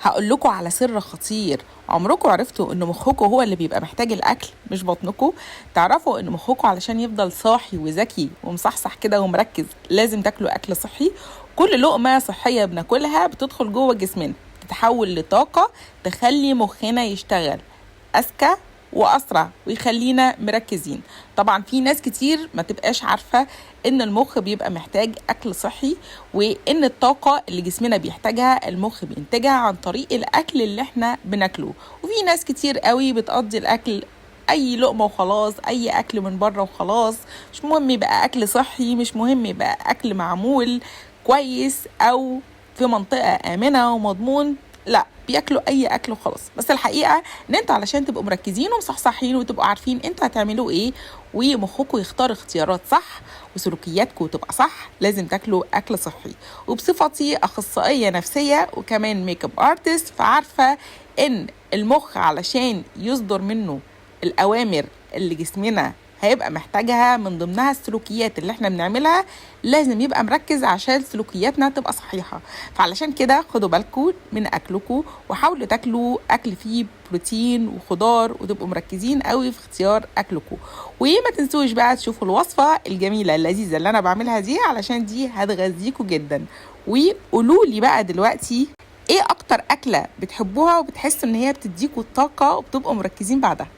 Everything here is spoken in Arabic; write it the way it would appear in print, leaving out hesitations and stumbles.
هقول لكم على سر خطير. عمركم عرفتوا ان مخكم هو اللي بيبقى محتاج الاكل مش بطنكم؟ تعرفوا ان مخكم علشان يفضل صاحي وذكي ومصحصح كده ومركز لازم تاكلوا اكل صحي. كل لقمه صحيه بناكلها بتدخل جوه جسمنا تتحول لطاقه تخلي مخنا يشتغل اذكى واسرع ويخلينا مركزين. طبعا في ناس كتير ما تبقاش عارفه ان المخ بيبقى محتاج اكل صحي، وان الطاقه اللي جسمنا بيحتاجها المخ بينتجها عن طريق الاكل اللي احنا بناكله. وفي ناس كتير قوي بتقضي الاكل اي لقمه وخلاص، اي اكل من بره وخلاص، مش مهم يبقى اكل صحي، مش مهم يبقى اكل معمول كويس او في منطقه امنه ومضمون، لا بياكلوا اي اكل وخلاص. بس الحقيقه ان انتوا علشان تبقوا مركزين ومصحصحين وتبقوا عارفين انتوا هتعملوا ايه ومخكم يختار اختيارات صح وسلوكياتكم تبقى صح، لازم تاكلوا اكل صحي. وبصفتي اخصائيه نفسيه وكمان ميك اب ارتست، فعارفه ان المخ علشان يصدر منه الاوامر اللي جسمنا هيبقى محتاجها من ضمنها السلوكيات اللي احنا بنعملها، لازم يبقى مركز عشان سلوكياتنا تبقى صحيحة. فعلشان كده خدوا بالكم من اكلكم وحاولوا تاكلوا اكل فيه بروتين وخضار وتبقوا مركزين قوي في اختيار اكلكم. وما تنسوش بقى تشوفوا الوصفة الجميلة اللذيذة اللي انا بعملها دي علشان دي هتغذيكم جدا. وقولوا لي بقى دلوقتي ايه اكتر اكلة بتحبوها وبتحسوا ان هي بتديكوا الطاقة وبتبقوا مركزين بعدها؟